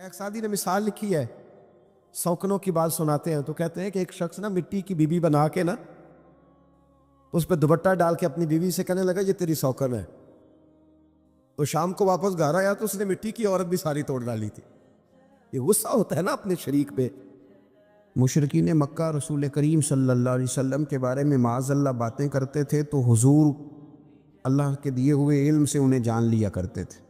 ایک سادی نے مثال لکھی ہے، سوکنوں کی بات سناتے ہیں تو کہتے ہیں کہ ایک شخص نا مٹی کی بیوی بنا کے نا اس پہ دوپٹہ ڈال کے اپنی بیوی سے کہنے لگا یہ تیری سوکن ہے. تو شام کو واپس گھر آیا تو اس نے مٹی کی عورت بھی ساری توڑ ڈالی تھی. یہ غصہ ہوتا ہے نا اپنے شریک پہ. مشرکین مکہ رسول کریم صلی اللہ علیہ وسلم کے بارے میں معاذ اللہ باتیں کرتے تھے تو حضور اللہ کے دیے ہوئے علم سے انہیں جان لیا کرتے تھے.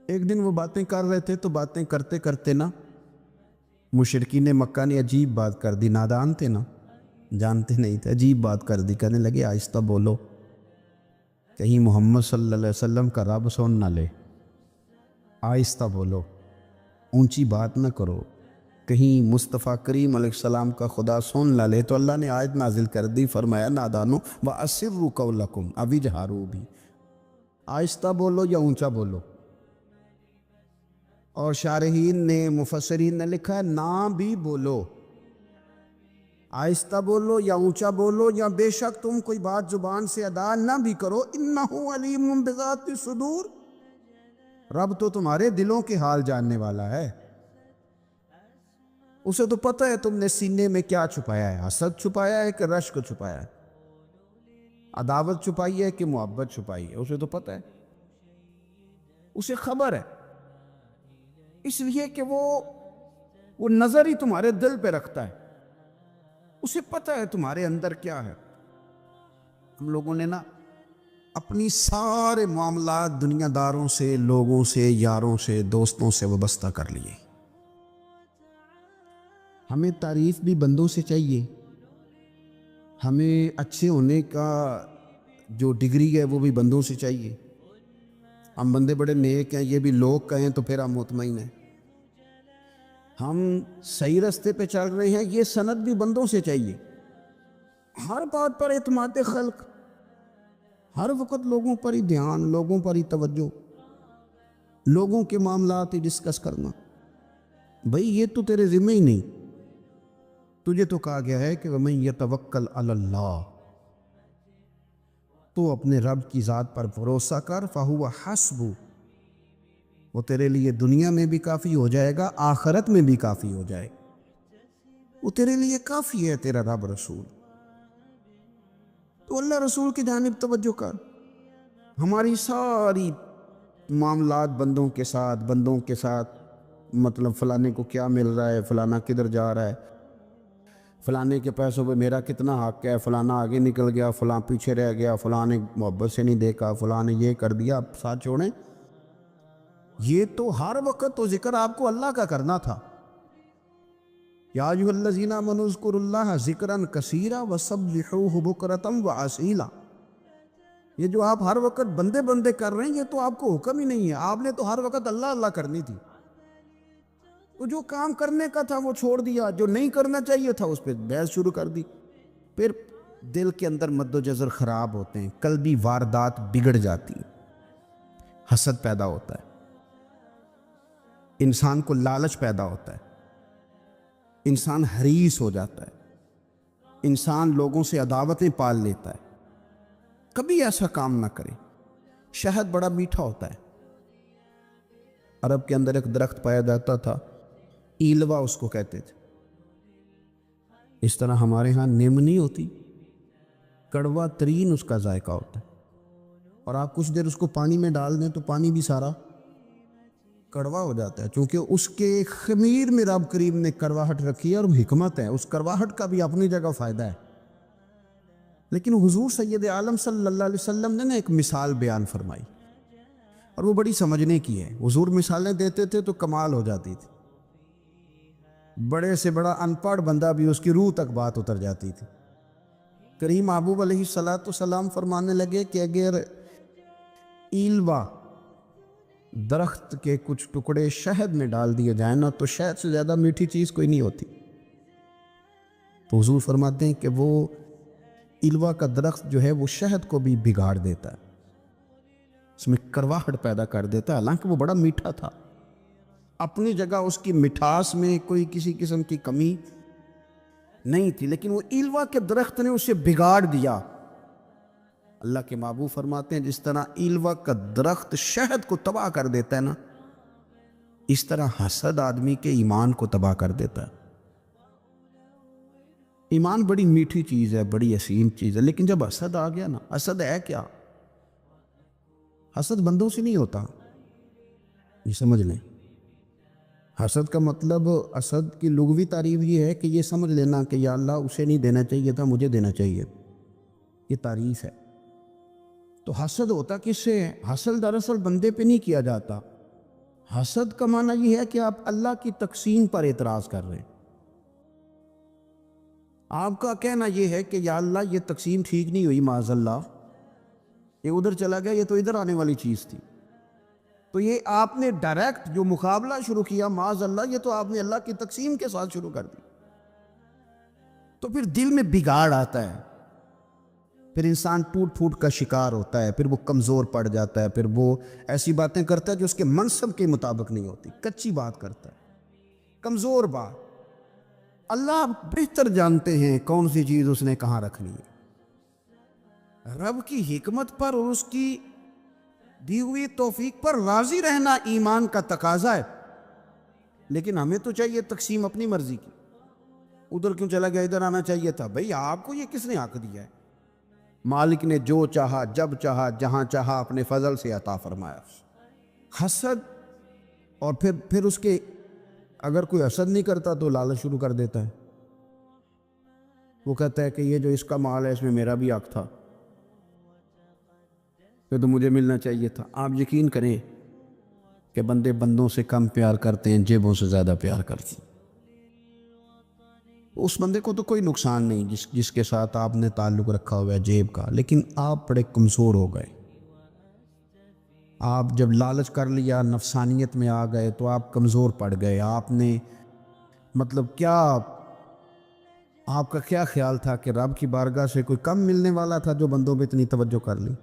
ایک دن وہ باتیں کر رہے تھے تو باتیں کرتے کرتے نا مشرکین مکہ نے عجیب بات کر دی. نادان تھے نا، جانتے نہیں تھے، عجیب بات کر دی. کہنے لگے آہستہ بولو، کہیں محمد صلی اللہ علیہ وسلم کا رب سن نہ لے. آہستہ بولو، اونچی بات نہ کرو، کہیں مصطفیٰ کریم علیہ السلام کا خدا سن نہ لے. تو اللہ نے آیت نازل کر دی، فرمایا نادانو وَأَسِرُّوا قَوْلَكُمْ اب اجہاروا بھی، آہستہ بولو یا اونچا بولو. اور شارحین نے مفسرین نے لکھا ہے نہ بھی بولو، آہستہ بولو یا اونچا بولو یا بے شک تم کوئی بات زبان سے ادا نہ بھی کرو. اِنَّهُ عَلِيمٌ بِذَاتِ الصُّدُورِ، رب تو تمہارے دلوں کے حال جاننے والا ہے. اسے تو پتہ ہے تم نے سینے میں کیا چھپایا ہے، حسد چھپایا ہے کہ رشک چھپایا ہے، عداوت چھپائی ہے کہ محبت چھپائی ہے. اسے تو پتہ ہے، اسے خبر ہے. اس لیے کہ وہ نظر ہی تمہارے دل پہ رکھتا ہے، اسے پتہ ہے تمہارے اندر کیا ہے. ہم لوگوں نے نا اپنی سارے معاملات دنیا داروں سے، لوگوں سے، یاروں سے، دوستوں سے وابستہ کر لیے. ہمیں تعریف بھی بندوں سے چاہیے، ہمیں اچھے ہونے کا جو ڈگری ہے وہ بھی بندوں سے چاہیے. ہم بندے بڑے نیک ہیں، یہ بھی لوگ کہیں تو پھر ہم مطمئن ہیں. ہم صحیح رستے پہ چل رہے ہیں، یہ سند بھی بندوں سے چاہیے. ہر بات پر اعتماد خلق، ہر وقت لوگوں پر ہی دھیان، لوگوں پر ہی توجہ، لوگوں کے معاملات ہی ڈسکس کرنا. بھئی یہ تو تیرے ذمہ ہی نہیں. تجھے تو کہا گیا ہے کہ وَمَن يَتَوَکَّلْ عَلَى اللَّهِ، تو اپنے رب کی ذات پر بھروسہ کر. فَهُوَ حَسْبُهُ، وہ تیرے لیے دنیا میں بھی کافی ہو جائے گا، آخرت میں بھی کافی ہو جائے گا. وہ تیرے لیے کافی ہے تیرا رب رسول. تو اللہ رسول کی جانب توجہ کر. ہماری ساری معاملات بندوں کے ساتھ مطلب فلانے کو کیا مل رہا ہے، فلانا کدھر جا رہا ہے، فلانے کے پیسوں پہ میرا کتنا حق ہے، فلانا آگے نکل گیا، فلاں پیچھے رہ گیا، فلاں نے محبت سے نہیں دیکھا، فلاں نے یہ کر دیا. اب ساتھ چھوڑیں، یہ تو ہر وقت تو ذکر آپ کو اللہ کا کرنا تھا. یا ایھا الذین آمنوا اذکروا اللہ ذکرا کثیرا وسبحوہ بکرۃ وعصیلا. یہ جو آپ ہر وقت بندے بندے کر رہے ہیں یہ تو آپ کو حکم ہی نہیں ہے. آپ نے تو ہر وقت اللہ اللہ کرنی تھی. تو جو کام کرنے کا تھا وہ چھوڑ دیا، جو نہیں کرنا چاہیے تھا اس پہ بحث شروع کر دی. پھر دل کے اندر مد و جزر خراب ہوتے ہیں، قلبی واردات بگڑ جاتی ہیں، حسد پیدا ہوتا ہے، انسان کو لالچ پیدا ہوتا ہے، انسان حریص ہو جاتا ہے، انسان لوگوں سے عداوتیں پال لیتا ہے. کبھی ایسا کام نہ کرے. شہد بڑا میٹھا ہوتا ہے. عرب کے اندر ایک درخت پایا جاتا تھا، ایلوا اس کو کہتے تھے. اس طرح ہمارے ہاں نیم نہیں ہوتی، کڑوا ترین اس کا ذائقہ ہوتا ہے. اور آپ کچھ دیر اس کو پانی میں ڈال دیں تو پانی بھی سارا کڑوا ہو جاتا ہے، چونکہ اس کے خمیر میں رب کریم نے کرواہٹ رکھی ہے اور حکمت ہے. اس کرواہٹ کا بھی اپنی جگہ فائدہ ہے. لیکن حضور سید عالم صلی اللہ علیہ وسلم نے ایک مثال بیان فرمائی اور وہ بڑی سمجھنے کی ہے. حضور مثالیں دیتے تھے تو کمال ہو جاتی تھی. بڑے سے بڑا ان پڑھ بندہ بھی اس کی روح تک بات اتر جاتی تھی. کریم محبوب علیہ السلام فرمانے لگے کہ اگر ایلوا درخت کے کچھ ٹکڑے شہد میں ڈال دیے جائیں نا تو شہد سے زیادہ میٹھی چیز کوئی نہیں ہوتی. تو حضور فرماتے ہیں کہ وہ ایلوا کا درخت جو ہے وہ شہد کو بھی بگاڑ دیتا ہے، اس میں کرواہٹ پیدا کر دیتا ہے. حالانکہ وہ بڑا میٹھا تھا، اپنی جگہ اس کی مٹھاس میں کوئی کسی قسم کی کمی نہیں تھی، لیکن وہ ایلوا کے درخت نے اسے بگاڑ دیا. اللہ کے محبوب فرماتے ہیں جس طرح ایلوا کا درخت شہد کو تباہ کر دیتا ہے نا، اس طرح حسد آدمی کے ایمان کو تباہ کر دیتا ہے۔ ایمان بڑی میٹھی چیز ہے، بڑی حسین چیز ہے، لیکن جب حسد آ گیا نا، حسد ہے کیا؟ حسد بندوں سے نہیں ہوتا، یہ سمجھ لیں۔ حسد کا مطلب، حسد کی لغوی تعریف یہ ہے کہ یہ سمجھ لینا کہ یا اللہ اسے نہیں دینا چاہیے تھا، مجھے دینا چاہیے، یہ تعریف ہے۔ تو حسد ہوتا کس سے ہے؟ حسد دراصل بندے پہ نہیں کیا جاتا۔ حسد کا معنی یہ ہے کہ آپ اللہ کی تقسیم پر اعتراض کر رہے ہیں۔ آپ کا کہنا یہ ہے کہ یا اللہ یہ تقسیم ٹھیک نہیں ہوئی، معاذ اللہ، یہ ادھر چلا گیا، یہ تو ادھر آنے والی چیز تھی۔ تو یہ آپ نے ڈائریکٹ جو مقابلہ شروع کیا، معاذ اللہ، یہ تو آپ نے اللہ کی تقسیم کے ساتھ شروع کر دی۔ تو پھر دل میں بگاڑ آتا ہے، پھر انسان ٹوٹ پھوٹ کا شکار ہوتا ہے، پھر وہ کمزور پڑ جاتا ہے، پھر وہ ایسی باتیں کرتا ہے جو اس کے منصب کے مطابق نہیں ہوتی، کچی بات کرتا ہے، کمزور بات۔ اللہ بہتر جانتے ہیں کون سی چیز اس نے کہاں رکھنی ہے۔ رب کی حکمت پر اور اس کی دی ہوئی توفیق پر راضی رہنا ایمان کا تقاضا ہے، لیکن ہمیں تو چاہیے تقسیم اپنی مرضی کی۔ ادھر کیوں چلا گیا، ادھر آنا چاہیے تھا؟ بھئی آپ کو یہ کس نے حق دیا ہے؟ مالک نے جو چاہا، جب چاہا، جہاں چاہا اپنے فضل سے عطا فرمایا۔ حسد، اور پھر اس کے اگر کوئی حسد نہیں کرتا تو لالچ شروع کر دیتا ہے۔ وہ کہتا ہے کہ یہ جو اس کا مال ہے اس میں میرا بھی حق تھا، یہ تو مجھے ملنا چاہیے تھا۔ آپ یقین کریں کہ بندے بندوں سے کم پیار کرتے ہیں، جیبوں سے زیادہ پیار کرتے ہیں۔ اس بندے کو تو کوئی نقصان نہیں جس کے ساتھ آپ نے تعلق رکھا ہوا ہے جیب کا، لیکن آپ بڑے کمزور ہو گئے۔ آپ جب لالچ کر لیا، نفسانیت میں آ گئے تو آپ کمزور پڑ گئے۔ آپ نے مطلب کیا، آپ کا کیا خیال تھا کہ رب کی بارگاہ سے کوئی کم ملنے والا تھا جو بندوں پہ اتنی توجہ کر لی؟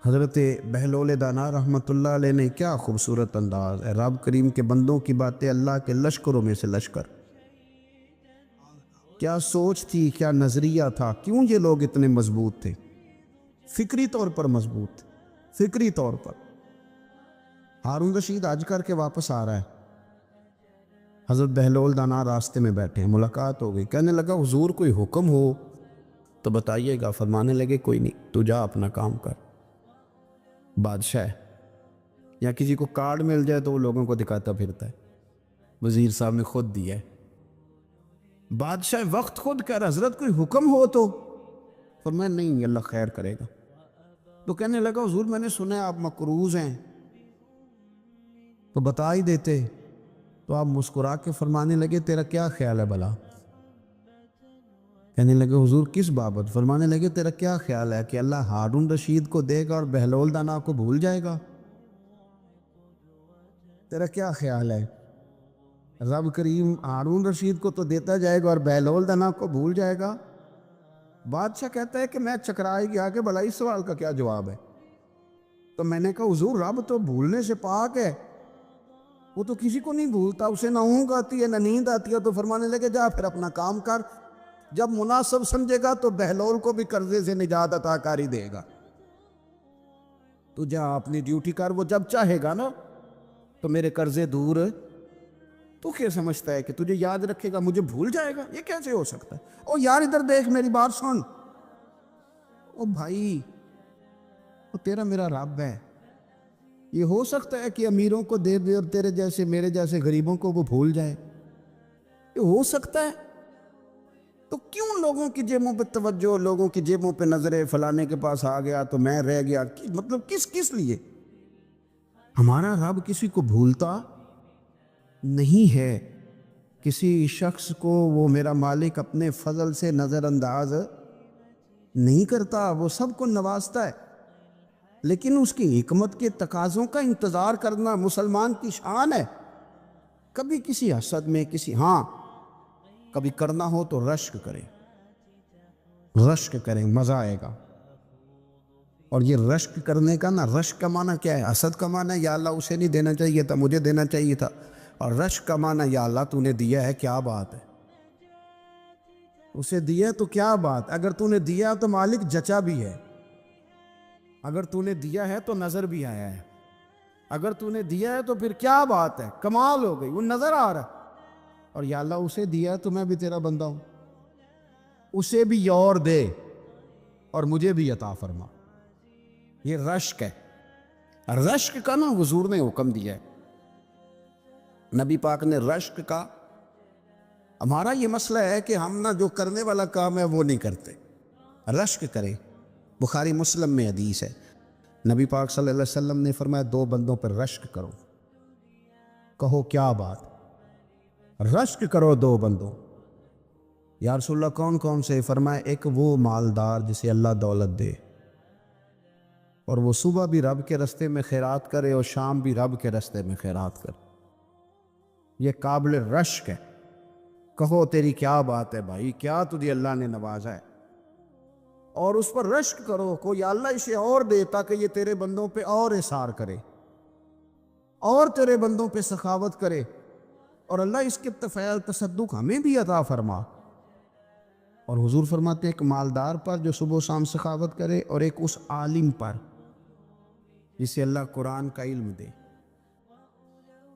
حضرت بہلول دانا رحمۃ اللہ علیہ نے کیا خوبصورت انداز ہے، رب کریم کے بندوں کی باتیں اللہ کے لشکروں میں سے لشکر۔ کیا سوچ تھی، کیا نظریہ تھا، کیوں یہ لوگ اتنے مضبوط تھے؟ فکری طور پر مضبوط تھے، فکری طور پر۔ ہارون رشید حج کر کے واپس آ رہا ہے، حضرت بہلول دانا راستے میں بیٹھے ہیں، ملاقات ہو گئی۔ کہنے لگا حضور کوئی حکم ہو تو بتائیے گا۔ فرمانے لگے کوئی نہیں، تو جا اپنا کام کر۔ بادشاہ یا کسی کو کارڈ مل جائے تو وہ لوگوں کو دکھاتا پھرتا ہے، وزیر صاحب نے خود دیا ہے۔ بادشاہ وقت خود کہہ رہا حضرت کوئی حکم ہو تو؟ فرمایا نہیں، اللہ خیر کرے گا۔ تو کہنے لگا حضور میں نے سنا ہے آپ مقروض ہیں، تو بتا ہی دیتے۔ تو آپ مسکرا کے فرمانے لگے تیرا کیا خیال ہے بھلا؟ کہنے لگے حضور کس بابت؟ فرمانے لگے تیرا کیا خیال ہے کہ اللہ ہارون رشید کو دے گا اور بہلول دانا کو بھول جائے گا؟ تیرا کیا خیال ہے؟ رب کریم ہارون رشید کو تو دیتا جائے گا اور بہلول دانا کو بھول جائے گا؟ بادشاہ کہتا ہے کہ میں چکرائے گیا کہ بھلا اس سوال کا کیا جواب ہے؟ تو میں نے کہا حضور رب تو بھولنے سے پاک ہے، وہ تو کسی کو نہیں بھولتا، اسے نہ اونگ آتی ہے نہ نیند آتی ہے۔ تو فرمانے لگے جا پھر اپنا کام کر، جب مناسب سمجھے گا تو بہلول کو بھی قرضے سے نجات عطا کاری دے گا۔ تو جا اپنی ڈیوٹی کر، وہ جب چاہے گا نا تو میرے قرضے دور۔ تو کیا سمجھتا ہے کہ تجھے یاد رکھے گا، مجھے بھول جائے گا؟ یہ کیسے ہو سکتا ہے؟ او یار ادھر دیکھ، میری بات سن۔ او بھائی، وہ تیرا میرا رب ہے، یہ ہو سکتا ہے کہ امیروں کو دے دے اور تیرے جیسے میرے جیسے غریبوں کو وہ بھول جائے؟ یہ ہو سکتا ہے؟ تو کیوں لوگوں کی جیبوں پہ توجہ، لوگوں کی جیبوں پہ نظریں، فلانے کے پاس آ گیا تو میں رہ گیا؟ مطلب کس لیے؟ ہمارا رب کسی کو بھولتا نہیں ہے، کسی شخص کو وہ میرا مالک اپنے فضل سے نظر انداز نہیں کرتا، وہ سب کو نوازتا ہے، لیکن اس کی حکمت کے تقاضوں کا انتظار کرنا مسلمان کی شان ہے۔ کبھی کسی حسد میں کبھی کرنا ہو تو رشک کریں، مزہ آئے گا۔ اور یہ رشک کرنے کا نا، رشک کا معنی کیا ہے؟ حسد کا معنی یا اللہ اسے نہیں دینا چاہیے تھا، مجھے دینا چاہیے تھا، اور رشک کا معنی یا اللہ تو نے دیا ہے، کیا بات ہے، اسے دیا تو کیا بات، اگر تو نے دیا تو مالک جچا بھی ہے، اگر تو نے دیا ہے تو نظر بھی آیا ہے۔ اگر تو نے دیا ہے تو پھر کیا بات ہے، کمال ہو گئی، وہ نظر آ رہا ہے۔ اور یا اللہ اسے دیا ہے تو میں بھی تیرا بندہ ہوں، اسے بھی اور دے اور مجھے بھی عطا فرما۔ یہ رشک ہے، رشک کا نا حضور نے حکم دیا ہے، نبی پاک نے رشک کا۔ ہمارا یہ مسئلہ ہے کہ ہم نا جو کرنے والا کام ہے وہ نہیں کرتے، رشک کریں۔ بخاری مسلم میں حدیث ہے، نبی پاک صلی اللہ علیہ وسلم نے فرمایا 2 بندوں پر رشک کرو۔ کہو کیا بات، رشک کرو 2 بندوں۔ یا رسول اللہ کون کون سے؟ فرمایا ایک وہ مالدار جسے اللہ دولت دے اور وہ صبح بھی رب کے رستے میں خیرات کرے اور شام بھی رب کے رستے میں خیرات کرے، یہ قابل رشک ہے۔ کہو تیری کیا بات ہے بھائی، کیا تجھے اللہ نے نوازا ہے، اور اس پر رشک کرو، کوئی اللہ اسے اور دے تاکہ یہ تیرے بندوں پہ اور احسار کرے اور تیرے بندوں پہ سخاوت کرے، اور اللہ اس کے فعل تصدق ہمیں بھی عطا فرما۔ اور حضور فرماتے ہیں ایک مالدار پر جو صبح و شام سخاوت کرے، اور ایک اس عالم پر جسے اللہ قرآن کا علم دے،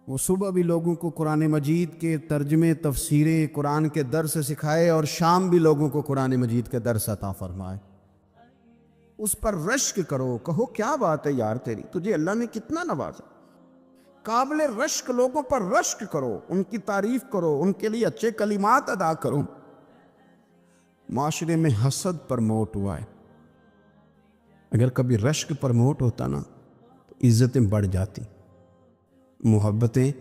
وہ صبح بھی لوگوں کو قرآن مجید کے ترجمے تفسیریں قرآن کے درس سکھائے اور شام بھی لوگوں کو قرآن مجید کے درس عطا فرمائے۔ اس پر رشک کرو، کہو کیا بات ہے یار تیری، تجھے اللہ نے کتنا نوازا۔ قابل رشک لوگوں پر رشک کرو، ان کی تعریف کرو، ان کے لیے اچھے کلمات ادا کرو۔ معاشرے میں حسد پرموٹ ہوا ہے، اگر کبھی رشک پرموٹ ہوتا نا تو عزتیں بڑھ جاتی، محبتیں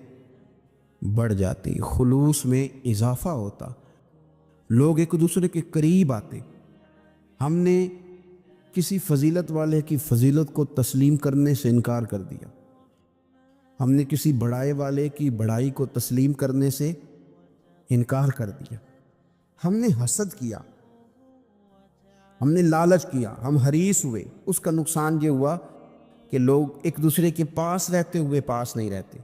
بڑھ جاتی، خلوص میں اضافہ ہوتا، لوگ ایک دوسرے کے قریب آتے۔ ہم نے کسی فضیلت والے کی فضیلت کو تسلیم کرنے سے انکار کر دیا، ہم نے کسی بڑائی والے کی بڑائی کو تسلیم کرنے سے انکار کر دیا، ہم نے حسد کیا، ہم نے لالچ کیا، ہم حریص ہوئے۔ اس کا نقصان یہ ہوا کہ لوگ ایک دوسرے کے پاس رہتے ہوئے پاس نہیں رہتے،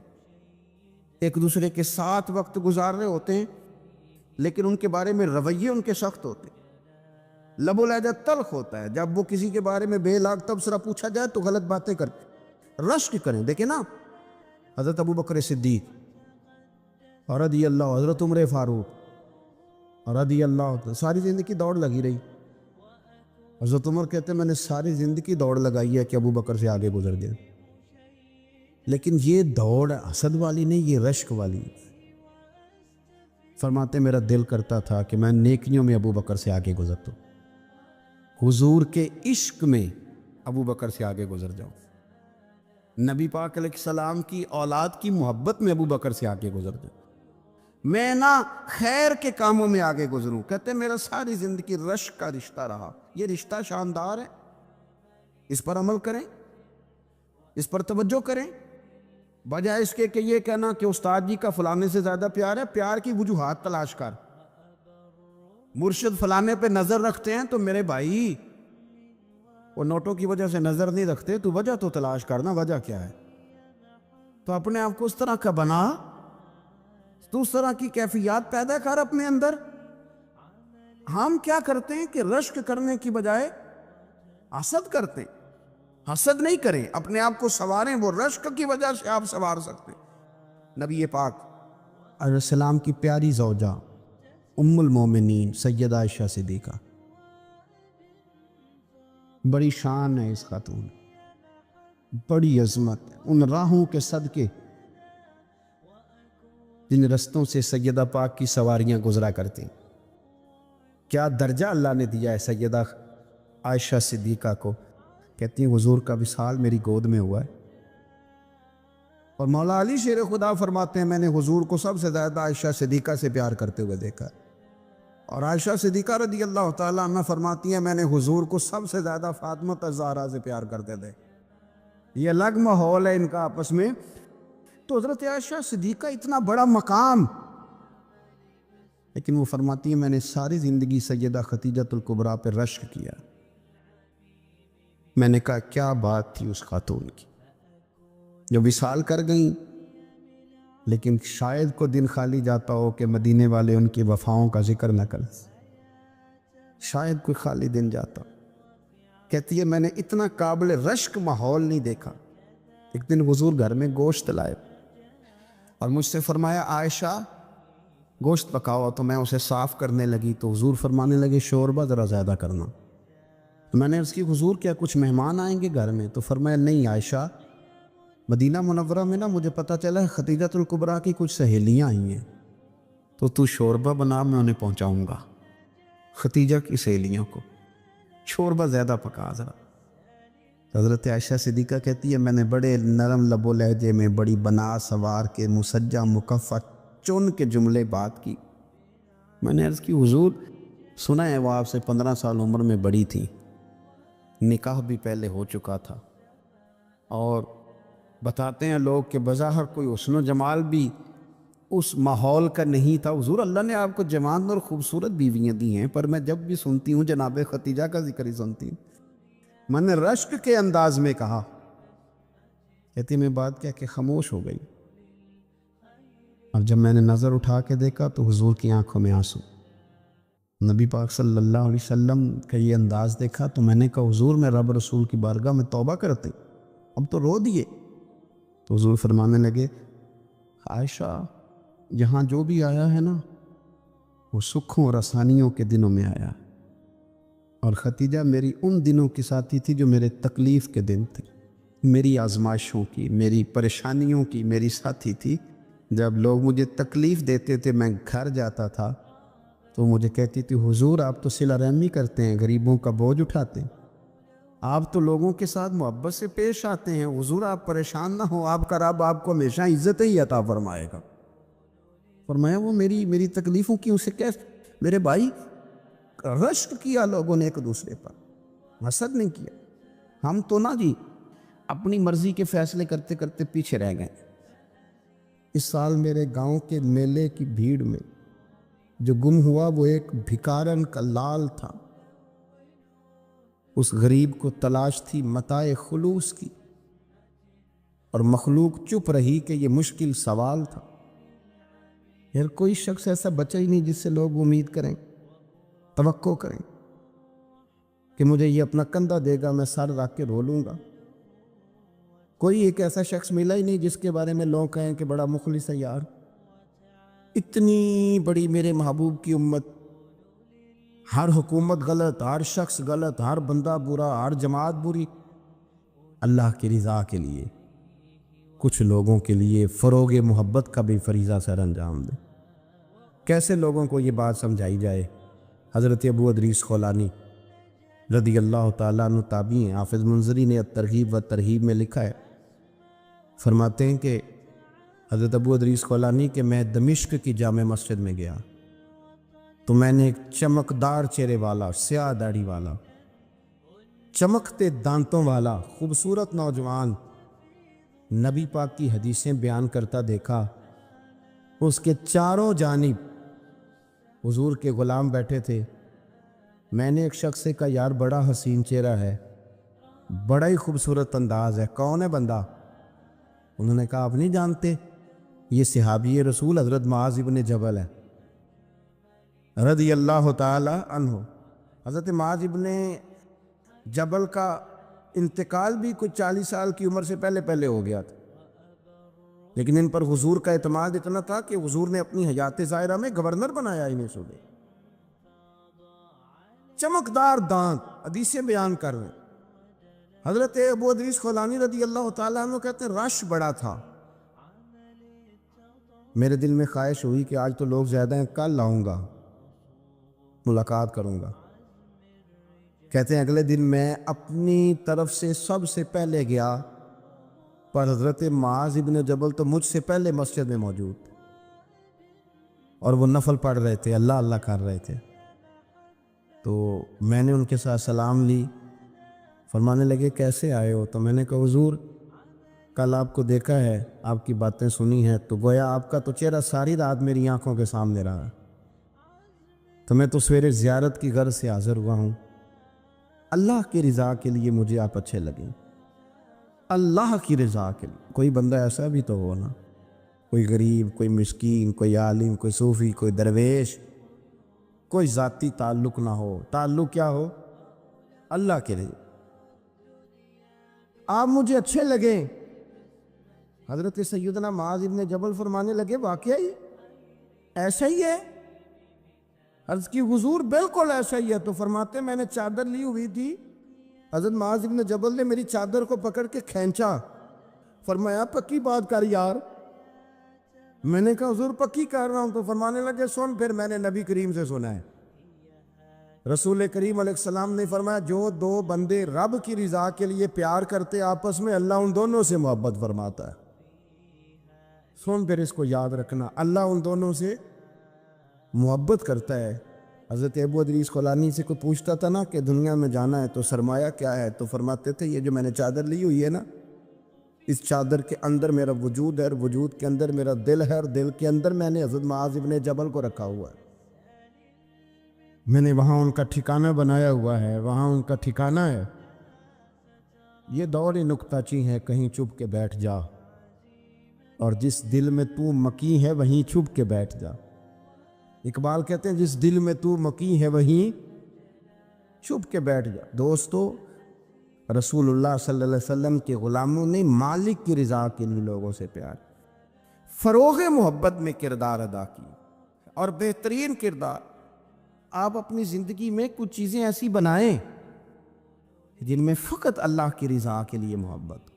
ایک دوسرے کے ساتھ وقت گزار رہے ہوتے ہیں لیکن ان کے بارے میں رویے ان کے سخت ہوتے، لب و لہجہ تلخ ہوتا ہے۔ جب وہ کسی کے بارے میں بے لاگ تبصرہ پوچھا جائے تو غلط باتیں کرتے۔ رشک کریں، دیکھیں نا حضرت ابو بکر صدیق اور رضی اللہ، حضرت عمر فاروق اور رضی اللہ، ساری زندگی دوڑ لگی رہی۔ حضرت عمر کہتے ہیں میں نے ساری زندگی دوڑ لگائی ہے کہ ابو بکر سے آگے گزر جائے، لیکن یہ دوڑ حسد والی نہیں، یہ رشک والی۔ فرماتے میرا دل کرتا تھا کہ میں نیکیوں میں ابو بکر سے آگے گزرتا ہوں، حضور کے عشق میں ابو بکر سے آگے گزر جاؤں، نبی پاک علیہ السلام کی اولاد کی محبت میں ابو بکر سے آگے گزر جاؤں، میں نہ خیر کے کاموں میں آگے گزروں۔ کہتے میرا ساری زندگی رشک کا رشتہ رہا، یہ رشتہ شاندار ہے، اس پر عمل کریں، اس پر توجہ کریں، بجائے اس کے کہ یہ کہنا کہ استاد جی کا فلانے سے زیادہ پیار ہے۔ پیار کی وجوہات تلاش کر، مرشد فلانے پہ نظر رکھتے ہیں تو میرے بھائی وہ نوٹوں کی وجہ سے نظر نہیں رکھتے، تو وجہ تو تلاش کرنا، وجہ کیا ہے؟ تو اپنے آپ کو اس طرح کا بنا، تو اس طرح کی کیفیات پیدا کر اپنے اندر۔ ہم کیا کرتے ہیں کہ رشک کرنے کی بجائے حسد کرتے ہیں۔ حسد نہیں کریں، اپنے آپ کو سنواریں، وہ رشک کی وجہ سے آپ سنوار سکتے ہیں۔ نبی پاک علیہ السلام کی پیاری زوجہ ام المومنین سیدہ عائشہ صدیقہ، بڑی شان ہے اس خاتون، بڑی عظمت ہے ان راہوں کے صدقے جن رستوں سے سیدہ پاک کی سواریاں گزرا کرتی ہیں۔ کیا درجہ اللہ نے دیا ہے سیدہ عائشہ صدیقہ کو، کہتی ہیں حضور کا وصال میری گود میں ہوا ہے، اور مولا علی شیر خدا فرماتے ہیں میں نے حضور کو سب سے زیادہ عائشہ صدیقہ سے پیار کرتے ہوئے دیکھا، اور عائشہ صدیقہ رضی اللہ تعالیٰ عنہ فرماتی ہیں میں نے حضور کو سب سے زیادہ فاطمہ الزہرا سے پیار کرتے تھے۔ یہ الگ ماحول ہے ان کا آپس میں۔ تو حضرت عائشہ صدیقہ اتنا بڑا مقام، لیکن وہ فرماتی ہیں میں نے ساری زندگی سیدہ خدیجۃ الکبریٰ پہ رشک کیا۔ میں نے کہا کیا بات تھی اس خاتون کی جو وصال کر گئیں، لیکن شاید کو دن خالی جاتا ہو کہ مدینے والے ان کی وفاؤں کا ذکر نہ کریں، شاید کوئی خالی دن جاتا۔ کہتی ہے میں نے اتنا قابل رشک ماحول نہیں دیکھا، ایک دن حضور گھر میں گوشت لائے اور مجھ سے فرمایا عائشہ گوشت پکاؤ، تو میں اسے صاف کرنے لگی تو حضور فرمانے لگے شوربہ ذرا زیادہ کرنا۔ تو میں نے اس کی حضور کیا کچھ مہمان آئیں گے گھر میں؟ تو فرمایا نہیں عائشہ، مدینہ منورہ میں نا مجھے پتہ چلا ہے خدیجۃ الکبریٰ کی کچھ سہیلیاں آئی ہیں، تو شوربہ بنا، میں انہیں پہنچاؤں گا، خدیجہ کی سہیلیوں کو شوربہ زیادہ پکا ذرا۔ حضرت عائشہ صدیقہ کہتی ہے میں نے بڑے نرم لب و لہجے میں بڑی بنا سوار کے مسجع مکفّع چن کے جملے بات کی۔ میں نے عرض کی حضور سنا ہے وہ آپ سے 15 سال عمر میں بڑی تھی، نکاح بھی پہلے ہو چکا تھا، اور بتاتے ہیں لوگ کہ بظاہر کوئی حسن و جمال بھی اس ماحول کا نہیں تھا۔ حضور اللہ نے آپ کو جوان اور خوبصورت بیویاں دی ہیں، پر میں جب بھی سنتی ہوں جناب خدیجہ کا ذکر ہی سنتی ہوں۔ میں نے رشک کے انداز میں کہا، کہتی میں بات کیا کہ خاموش ہو گئی، اور جب میں نے نظر اٹھا کے دیکھا تو حضور کی آنکھوں میں آنسو، نبی پاک صلی اللہ علیہ وسلم کا یہ انداز دیکھا تو میں نے کہا حضور میں رب رسول کی بارگاہ میں توبہ کرتے، اب تو رو دیے۔ تو حضور فرمانے لگے عائشہ یہاں جو بھی آیا ہے نا وہ سکھوں اور آسانیوں کے دنوں میں آیا ہے، اور خدیجہ میری ان دنوں کی ساتھی تھی جو میرے تکلیف کے دن تھے، میری آزمائشوں کی، میری پریشانیوں کی میری ساتھی تھی۔ جب لوگ مجھے تکلیف دیتے تھے میں گھر جاتا تھا تو مجھے کہتی تھی حضور آپ تو صلہ رحمی کرتے ہیں، غریبوں کا بوجھ اٹھاتے ہیں، آپ تو لوگوں کے ساتھ محبت سے پیش آتے ہیں، حضور آپ پریشان نہ ہو، آپ کا رب آپ کو ہمیشہ عزت ہی عطا فرمائے گا۔ فرمایا وہ میری تکلیفوں کی اسے کیسے؟ میرے بھائی رشک کیا لوگوں نے ایک دوسرے پر، حسد نہیں کیا۔ ہم تو نا جی اپنی مرضی کے فیصلے کرتے کرتے پیچھے رہ گئے۔ اس سال میرے گاؤں کے میلے کی بھیڑ میں جو گم ہوا وہ ایک بھکارن کا لال تھا، اس غریب کو تلاش تھی متاع خلوص کی، اور مخلوق چپ رہی کہ یہ مشکل سوال تھا۔ یار کوئی شخص ایسا بچا ہی نہیں جس سے لوگ امید کریں، توقع کریں کہ مجھے یہ اپنا کندھا دے گا میں سر رکھ کے رو لوں گا۔ کوئی ایک ایسا شخص ملا ہی نہیں جس کے بارے میں لوگ کہیں کہ بڑا مخلص ہے یار۔ اتنی بڑی میرے محبوب کی امت، ہر حکومت غلط، ہر شخص غلط، ہر بندہ برا، ہر جماعت بری، اللہ کی رضا کے لیے کچھ لوگوں کے لیے فروغ محبت کا بھی فریضہ سر انجام دے۔ کیسے لوگوں کو یہ بات سمجھائی جائے؟ حضرت ابو ادریس خولانی رضی اللہ تعالیٰ عنہ تابعی ہیں، حافظ منذری نے الترغیب و ترہیب میں لکھا ہے، فرماتے ہیں کہ حضرت ابو ادریس خولانی کہ میں دمشق کی جامع مسجد میں گیا تو میں نے ایک چمکدار چہرے والا، سیاہ داڑھی والا، چمکتے دانتوں والا خوبصورت نوجوان نبی پاک کی حدیثیں بیان کرتا دیکھا۔ اس کے چاروں جانب حضور کے غلام بیٹھے تھے۔ میں نے ایک شخص سے کہا یار بڑا حسین چہرہ ہے، بڑا ہی خوبصورت انداز ہے، کون ہے بندہ؟ انہوں نے کہا آپ نہیں جانتے، یہ صحابی رسول حضرت معاذ ابن جبل ہے رضی اللہ تعالی عنہ۔ حضرت معاذ ابن جبل کا انتقال بھی کچھ 40 سال کی عمر سے پہلے ہو گیا تھا، لیکن ان پر حضور کا اعتماد اتنا تھا کہ حضور نے اپنی حیات ظاہرہ میں گورنر بنایا انہیں صوبے۔ چمکدار دانت، حدیثیں بیان کر رہے ہیں۔ حضرت ابو ادریس خولانی رضی اللہ تعالیٰ عنہ کہتے ہیں رش بڑا تھا، میرے دل میں خواہش ہوئی کہ آج تو لوگ زیادہ ہیں، کل آؤں گا ملاقات کروں گا۔ کہتے ہیں اگلے دن میں اپنی طرف سے سب سے پہلے گیا، پر حضرت معاذ ابن جبل تو مجھ سے پہلے مسجد میں موجود تھے، اور وہ نفل پڑھ رہے تھے، اللہ اللہ کر رہے تھے۔ تو میں نے ان کے ساتھ سلام لی، فرمانے لگے کیسے آئے ہو؟ تو میں نے کہا حضور کل آپ کو دیکھا ہے، آپ کی باتیں سنی ہیں، تو گویا آپ کا تو چہرہ ساری رات میری آنکھوں کے سامنے رہا، تو میں تو سویرے زیارت کی غرض سے حاضر ہوا ہوں۔ اللہ کی رضا کے لیے مجھے آپ اچھے لگیں، اللہ کی رضا کے لیے۔ کوئی بندہ ایسا بھی تو ہو نا، کوئی غریب، کوئی مسکین، کوئی عالم، کوئی صوفی، کوئی درویش، کوئی ذاتی تعلق نہ ہو، تعلق کیا ہو؟ اللہ کے لیے۔ آپ مجھے اچھے لگیں، حضرت سیدنا معاذ ابن جبل فرمانے لگے واقعہ ہی ایسا ہی ہے؟ عرض کی حضور بالکل ایسا ہی ہے۔ تو فرماتے میں نے چادر لی ہوئی تھی، حضرت معاذ ابن جبل نے میری چادر کو پکڑ کے کھینچا، فرمایا پکی بات کر یار۔ میں نے کہا حضور پکی کر رہا ہوں۔ تو فرمانے لگے سن، پھر میں نے نبی کریم سے سنا ہے، رسول کریم علیہ السلام نے فرمایا جو دو بندے رب کی رضا کے لیے پیار کرتے آپس میں، اللہ ان دونوں سے محبت فرماتا ہے۔ سن پھر اس کو یاد رکھنا، اللہ ان دونوں سے محبت کرتا ہے۔ حضرت ابو ادریس خولانی سے کوئی پوچھتا تھا نا کہ دنیا میں جانا ہے تو سرمایہ کیا ہے، تو فرماتے تھے یہ جو میں نے چادر لی ہوئی ہے نا، اس چادر کے اندر میرا وجود ہے، اور وجود کے اندر میرا دل ہے، اور دل کے اندر میں نے حضرت معاذ ابن جبل کو رکھا ہوا ہے، میں نے وہاں ان کا ٹھکانہ بنایا ہوا ہے، وہاں ان کا ٹھکانہ ہے۔ یہ دور نکتہ چی ہے، کہیں چھپ کے بیٹھ جا، اور جس دل میں تو مکی ہے وہیں چھپ کے بیٹھ جا۔ اقبال کہتے ہیں جس دل میں تو مکی ہے وہیں چھپ کے بیٹھ جا۔ دوستو، رسول اللہ صلی اللہ علیہ وسلم کے غلاموں نے مالک کی رضا کے لیے لوگوں سے پیار، فروغ محبت میں کردار ادا کی، اور بہترین کردار۔ آپ اپنی زندگی میں کچھ چیزیں ایسی بنائیں جن میں فقط اللہ کی رضا کے لیے محبت،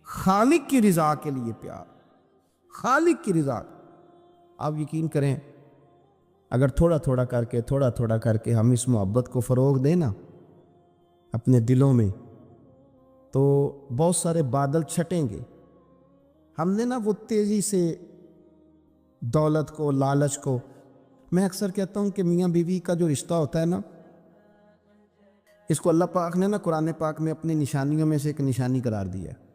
خالق کی رضا کے لیے پیار، خالق کی رضا۔ آپ یقین کریں اگر تھوڑا تھوڑا کر کے ہم اس محبت کو فروغ دیں نا اپنے دلوں میں، تو بہت سارے بادل چھٹیں گے۔ ہم نے نا وہ تیزی سے دولت کو، لالچ کو، میں اکثر کہتا ہوں کہ میاں بیوی کا جو رشتہ ہوتا ہے نا، اس کو اللہ پاک نے نا قرآن پاک میں اپنی نشانیوں میں سے ایک نشانی قرار دیا ہے۔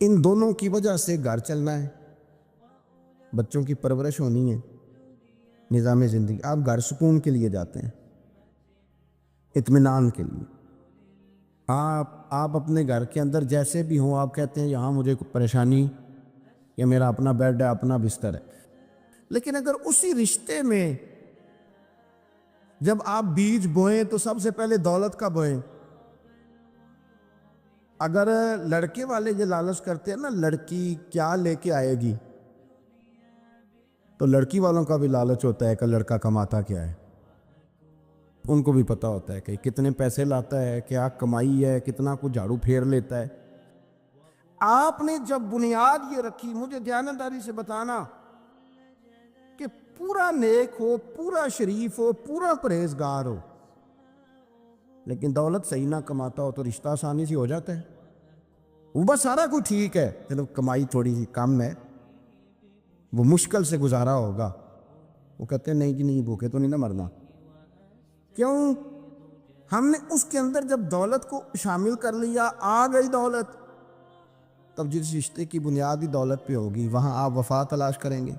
ان دونوں کی وجہ سے گھر چلنا ہے، بچوں کی پرورش ہونی ہے، نظام زندگی۔ آپ گھر سکون کے لیے جاتے ہیں، اطمینان کے لیے۔ آپ اپنے گھر کے اندر جیسے بھی ہوں، آپ کہتے ہیں یہاں مجھے کوئی پریشانی، یا میرا اپنا بیڈ ہے، اپنا بستر ہے۔ لیکن اگر اسی رشتے میں جب آپ بیج بوئیں تو سب سے پہلے دولت کا بوئیں۔ اگر لڑکے والے یہ لالچ کرتے ہیں نا لڑکی کیا لے کے آئے گی، تو لڑکی والوں کا بھی لالچ ہوتا ہے کہ لڑکا کماتا کیا ہے۔ ان کو بھی پتہ ہوتا ہے کہ کتنے پیسے لاتا ہے، کیا کمائی ہے، کتنا کچھ جھاڑو پھیر لیتا ہے۔ آپ نے جب بنیاد یہ رکھی، مجھے دیانتداری سے بتانا کہ پورا نیک ہو، پورا شریف ہو، پورا پرہیزگار ہو، لیکن دولت صحیح نہ کماتا ہو تو رشتہ آسانی سے ہو جاتا ہے۔ وہ بس سارا کچھ ٹھیک ہے، چلو کمائی تھوڑی سی کم ہے، وہ مشکل سے گزارا ہوگا، وہ کہتے ہیں نہیں جی نہیں، بھوکے تو نہیں نہ مرنا۔ کیوں؟ ہم نے اس کے اندر جب دولت کو شامل کر لیا، آ گئی دولت، تب جس رشتے کی بنیادی دولت پہ ہوگی وہاں آپ وفا تلاش کریں گے،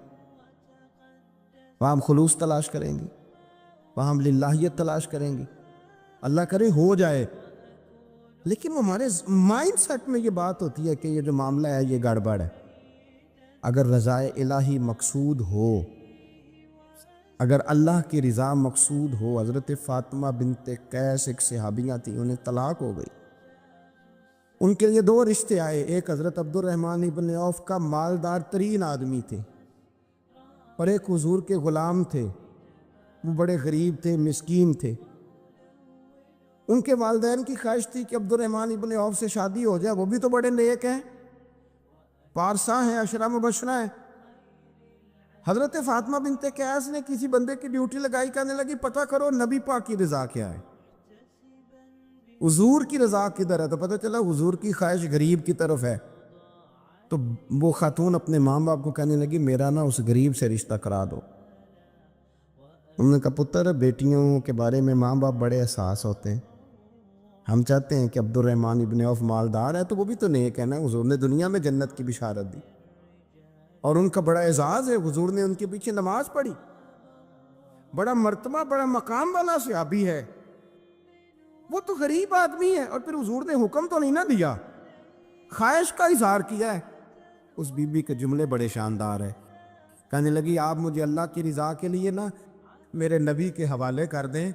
وہاں ہم خلوص تلاش کریں گے، وہاں ہم للہیت تلاش کریں گے۔ اللہ کرے ہو جائے، لیکن وہ ہمارے مائنڈ سیٹ میں یہ بات ہوتی ہے کہ یہ جو معاملہ ہے یہ گڑبڑ ہے۔ اگر رضائے الہی مقصود ہو، اگر اللہ کی رضا مقصود ہو، حضرت فاطمہ بنت قیس ایک صحابیہ تھی، انہیں طلاق ہو گئی، ان کے لیے دو رشتے آئے، ایک حضرت عبد الرحمن ابن عوف کا مالدار ترین آدمی تھے، اور ایک حضور کے غلام تھے، وہ بڑے غریب تھے، مسکین تھے۔ ان کے والدین کی خواہش تھی کہ عبد الرحمن ابن عوف سے شادی ہو جائے، وہ بھی تو بڑے نیک ہیں، پارسا ہیں، عشرہ مبشرہ ہیں۔ حضرت فاطمہ بنت قیس نے کسی بندے کی ڈیوٹی لگائی، کہنے لگی پتہ کرو نبی پاک کی رضا کیا ہے، حضور کی رضا کدھر ہے؟ تو پتہ چلا حضور کی خواہش غریب کی طرف ہے۔ تو وہ خاتون اپنے ماں باپ کو کہنے لگی میرا نا اس غریب سے رشتہ کرا دو۔ انہوں نے کہا پتر، بیٹیوں کے بارے میں ماں باپ بڑے احساس ہوتے ہیں، ہم چاہتے ہیں کہ عبد الرحمن ابن عوف مالدار ہے تو وہ بھی تو نیک ہے نا، حضور نے دنیا میں جنت کی بشارت دی، اور ان کا بڑا اعزاز ہے، حضور نے ان کے پیچھے نماز پڑھی، بڑا مرتبہ، بڑا مقام والا صحابی ہے، وہ تو غریب آدمی ہے، اور پھر حضور نے حکم تو نہیں نہ دیا، خواہش کا اظہار کیا ہے۔ اس بی بی کے جملے بڑے شاندار ہیں، کہنے لگی آپ مجھے اللہ کی رضا کے لیے نا میرے نبی کے حوالے کر دیں،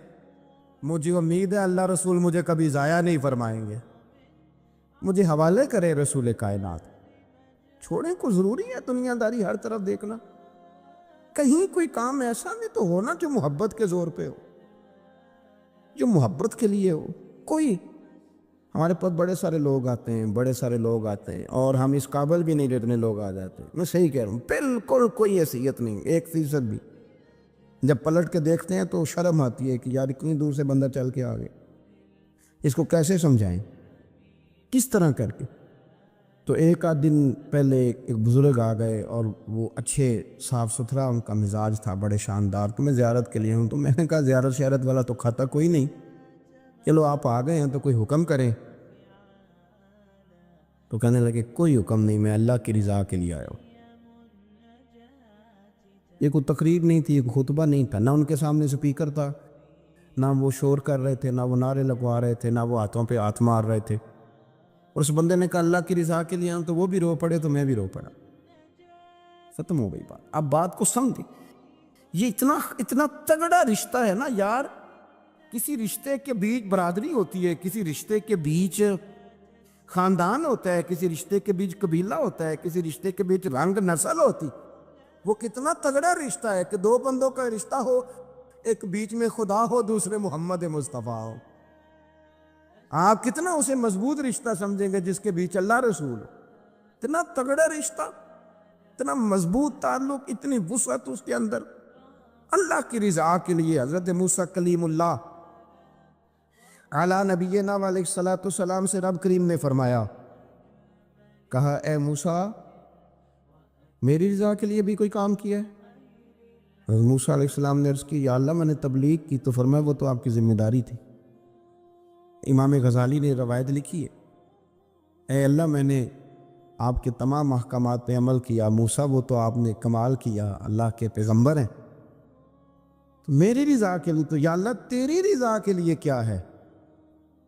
مجھے امید ہے اللہ رسول مجھے کبھی ضائع نہیں فرمائیں گے، مجھے حوالے کرے رسول کائنات. چھوڑیں کو ضروری ہے دنیا داری ہر طرف دیکھنا. کہیں کوئی کام ایسا نہیں تو ہونا جو محبت کے زور پہ ہو, جو محبت کے لیے ہو. کوئی ہمارے پاس بڑے سارے لوگ آتے ہیں اور ہم اس قابل بھی نہیں جتنے لوگ آ جاتے ہیں. میں صحیح کہہ رہا ہوں, بالکل کوئی حیثیت نہیں 1% بھی. جب پلٹ کے دیکھتے ہیں تو شرم آتی ہے کہ یار اتنی دور سے بندہ چل کے آ گئے, اس کو کیسے سمجھائیں, کس طرح کر کے. تو ایک آدھ دن پہلے ایک بزرگ آ گئے اور وہ اچھے صاف ستھرا ان کا مزاج تھا, بڑے شاندار. تو میں زیارت کے لیے ہوں, تو میں نے کہا زیارت شیارت والا تو کھاتا کوئی نہیں, چلو آپ آ گئے ہیں تو کوئی حکم کریں. تو کہنے لگے کوئی حکم نہیں, میں اللہ کی رضا کے لیے آیا ہوں. یہ کوئی تقریر نہیں تھی, ایک خطبہ نہیں تھا, نہ ان کے سامنے سپیکر تھا, نہ وہ شور کر رہے تھے, نہ وہ نعرے لگوا رہے تھے, نہ وہ ہاتھوں پہ ہاتھ مار رہے تھے. اور اس بندے نے کہا اللہ کی رضا کے لیے آؤں, تو وہ بھی رو پڑے تو میں بھی رو پڑا. ختم ہو گئی بات. اب بات کو سمجھیں, یہ اتنا تگڑا رشتہ ہے نا یار. کسی رشتے کے بیچ برادری ہوتی ہے, کسی رشتے کے بیچ خاندان ہوتا ہے, کسی رشتے کے بیچ قبیلہ ہوتا ہے, کسی رشتے کے بیچ رنگ نسل ہوتی. وہ کتنا تگڑا رشتہ ہے کہ دو بندوں کا رشتہ ہو, ایک بیچ میں خدا ہو, دوسرے محمد مصطفیٰ ہو. آپ کتنا اسے مضبوط رشتہ سمجھیں گے جس کے بیچ اللہ رسول ہو. اتنا تگڑا رشتہ, اتنا مضبوط تعلق, اتنی وسعت اس کے اندر. اللہ کی رضا کے لیے حضرت موسیٰ کلیم اللہ علی نبینا علیہ الصلوۃ والسلام سے رب کریم نے فرمایا, کہا اے موسیٰ میری رضا کے لیے بھی کوئی کام کیا ہے؟ حضرت موسیٰ علیہ السلام نے عرض کی یا اللہ میں نے تبلیغ کی. تو فرمایا وہ تو آپ کی ذمہ داری تھی. امام غزالی نے روایت لکھی ہے, اے اللہ میں نے آپ کے تمام احکامات پہ عمل کیا, موسیٰ وہ تو آپ نے کمال کیا, اللہ کے پیغمبر ہیں. تو میری رضا کے لیے, تو یا اللہ تیری رضا کے لیے کیا ہے؟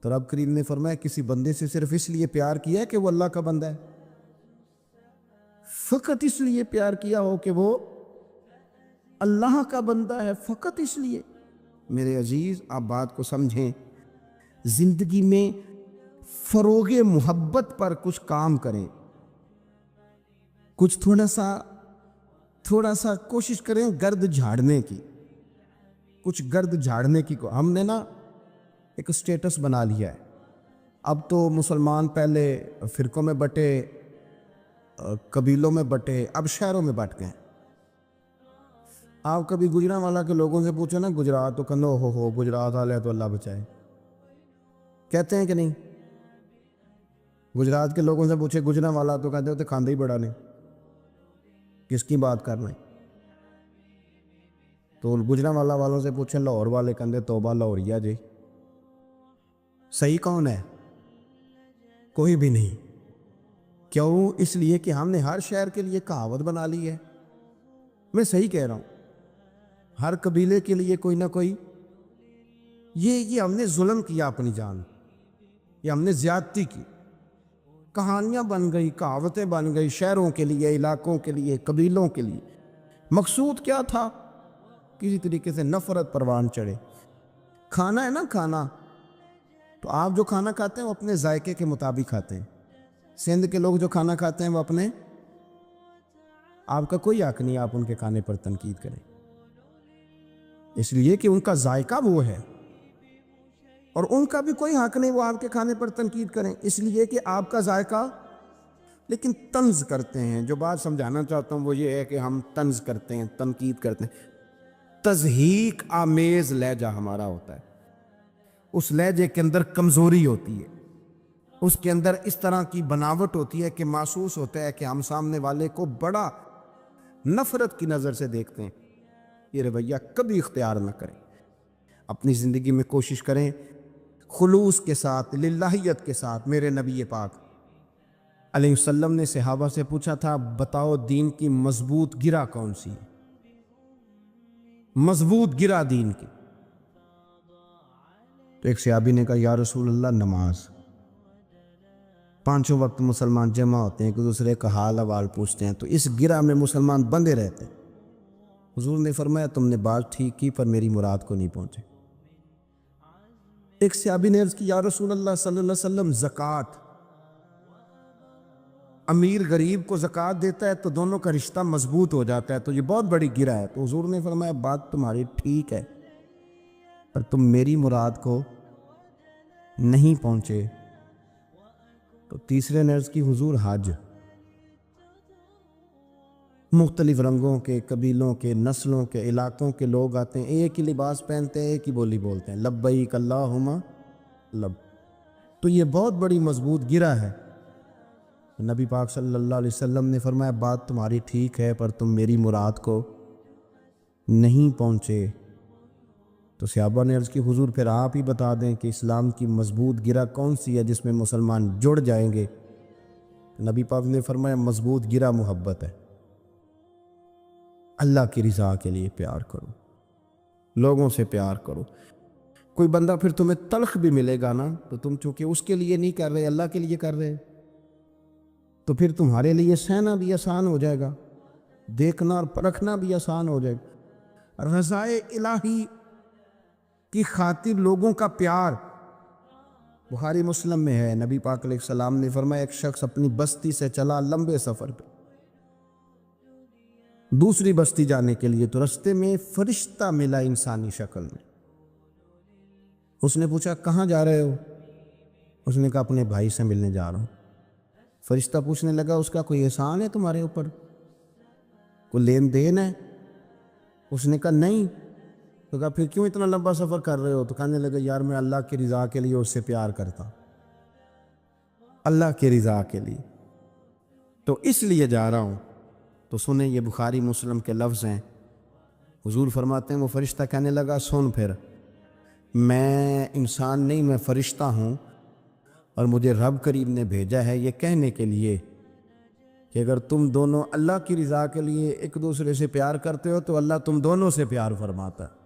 تو رب کریم نے فرمایا کسی بندے سے صرف اس لیے پیار کیا ہے کہ وہ اللہ کا بندہ ہے, فقط اس لیے پیار کیا ہو کہ وہ اللہ کا بندہ ہے, فقط اس لیے. میرے عزیز آپ بات کو سمجھیں, زندگی میں فروغ محبت پر کچھ کام کریں, کچھ تھوڑا سا کوشش کریں گرد جھاڑنے کی, کچھ گرد جھاڑنے کی. ہم نے نا ایک سٹیٹس بنا لیا ہے. اب تو مسلمان پہلے فرقوں میں بٹے, قبیلوں میں بٹے, اب شہروں میں بٹ گئے. آپ کبھی گجرانوالہ کے لوگوں سے پوچھو نا گجرات, تو کہنا ہو گجرات والے تو اللہ بچائے, کہتے ہیں کہ نہیں؟ گجرات کے لوگوں سے پوچھے گجرانوالہ تو کہتے ہوتے کھاندے ہی بڑا نہیں, کس کی بات کر رہے ہیں. تو گجرانوالہ والوں سے پوچھیں لاہور والے, کہتے توبہ لاہوریا جی. صحیح کون ہے؟ کوئی بھی نہیں. کیوں؟ اس لیے کہ ہم نے ہر شہر کے لیے کہاوت بنا لی ہے. میں صحیح کہہ رہا ہوں, ہر قبیلے کے لیے کوئی نہ کوئی. یہ ہم نے ظلم کیا اپنی جان, یہ ہم نے زیادتی کی. کہانیاں بن گئی, کہاوتیں بن گئی شہروں کے لیے, علاقوں کے لیے, قبیلوں کے لیے. مقصود کیا تھا؟ کسی طریقے سے نفرت پروان چڑھے. کھانا ہے نا, کھانا تو آپ جو کھانا کھاتے ہیں وہ اپنے ذائقے کے مطابق کھاتے ہیں. سندھ کے لوگ جو کھانا کھاتے ہیں وہ اپنے, آپ کا کوئی حق نہیں آپ ان کے کھانے پر تنقید کریں, اس لیے کہ ان کا ذائقہ وہ ہے. اور ان کا بھی کوئی حق نہیں وہ آپ کے کھانے پر تنقید کریں, اس لیے کہ آپ کا ذائقہ. لیکن طنز کرتے ہیں. جو بات سمجھانا چاہتا ہوں وہ یہ ہے کہ ہم طنز کرتے ہیں, تنقید کرتے ہیں. تضحیک آمیز لہجہ ہمارا ہوتا ہے, اس لہجے کے اندر کمزوری ہوتی ہے, اس کے اندر اس طرح کی بناوٹ ہوتی ہے کہ محسوس ہوتا ہے کہ ہم سامنے والے کو بڑا نفرت کی نظر سے دیکھتے ہیں. یہ رویہ کبھی اختیار نہ کریں. اپنی زندگی میں کوشش کریں خلوص کے ساتھ, للہیت کے ساتھ. میرے نبی پاک علیہ السلام نے صحابہ سے پوچھا تھا بتاؤ دین کی مضبوط گرہ کون سی ہے؟ مضبوط گرہ دین کی. تو ایک صحابی نے کہا یا رسول اللہ نماز. 5 وقت مسلمان جمع ہوتے ہیں, ایک دوسرے کا حال احوال پوچھتے ہیں, تو اس گرہ میں مسلمان بندے رہتے ہیں. حضور نے فرمایا تم نے بات ٹھیک کی پر میری مراد کو نہیں پہنچے. ایک صحابی نے عرض کی یا رسول اللہ صلی اللہ علیہ وسلم زکوٰۃ. امیر غریب کو زکوٰۃ دیتا ہے تو دونوں کا رشتہ مضبوط ہو جاتا ہے، تو یہ بہت بڑی گرہ ہے۔ تو حضور نے فرمایا بات تمہاری ٹھیک ہے، پر تم میری مراد کو نہیں پہنچے۔ تو تیسرے نے عرض کی حضور حج، مختلف رنگوں کے، قبیلوں کے، نسلوں کے، علاقوں کے لوگ آتے ہیں، ایک ہی لباس پہنتے ہیں، ایک ہی بولی بولتے ہیں، لبیک اللہم لب۔ تو یہ بہت بڑی مضبوط گرہ ہے۔ نبی پاک صلی اللہ علیہ وسلم نے فرمایا بات تمہاری ٹھیک ہے، پر تم میری مراد کو نہیں پہنچے۔ تو صحابہ نے عرض کی حضور پھر آپ ہی بتا دیں کہ اسلام کی مضبوط گرہ کون سی ہے جس میں مسلمان جڑ جائیں گے؟ نبی پاک نے فرمایا مضبوط گرہ محبت ہے۔ اللہ کی رضا کے لیے پیار کرو، لوگوں سے پیار کرو۔ کوئی بندہ پھر تمہیں تلخ بھی ملے گا نا، تو تم چونکہ اس کے لیے نہیں کر رہے، اللہ کے لیے کر رہے، تو پھر تمہارے لیے سہنا بھی آسان ہو جائے گا، دیکھنا اور پرکھنا بھی آسان ہو جائے گا۔ رضائے الہی کی خاطر لوگوں کا پیار بخاری مسلم میں ہے۔ نبی پاک علیہ السلام نے فرمایا ایک شخص اپنی بستی سے چلا لمبے سفر پہ دوسری بستی جانے کے لیے، تو رستے میں فرشتہ ملا انسانی شکل میں۔ اس نے پوچھا کہاں جا رہے ہو؟ اس نے کہا اپنے بھائی سے ملنے جا رہا ہوں۔ فرشتہ پوچھنے لگا اس کا کوئی احسان ہے تمہارے اوپر، کوئی لین دین ہے؟ اس نے کہا نہیں۔ تو کہا پھر کیوں اتنا لمبا سفر کر رہے ہو؟ تو کہنے لگا یار میں اللہ کی رضا کے لیے اس سے پیار کرتا ہوں، اللہ کی رضا کے لیے، تو اس لیے جا رہا ہوں۔ تو سنیں یہ بخاری مسلم کے لفظ ہیں، حضور فرماتے ہیں وہ فرشتہ کہنے لگا سن پھر، میں انسان نہیں میں فرشتہ ہوں، اور مجھے رب کریم نے بھیجا ہے یہ کہنے کے لیے کہ اگر تم دونوں اللہ کی رضا کے لیے ایک دوسرے سے پیار کرتے ہو تو اللہ تم دونوں سے پیار فرماتا ہے۔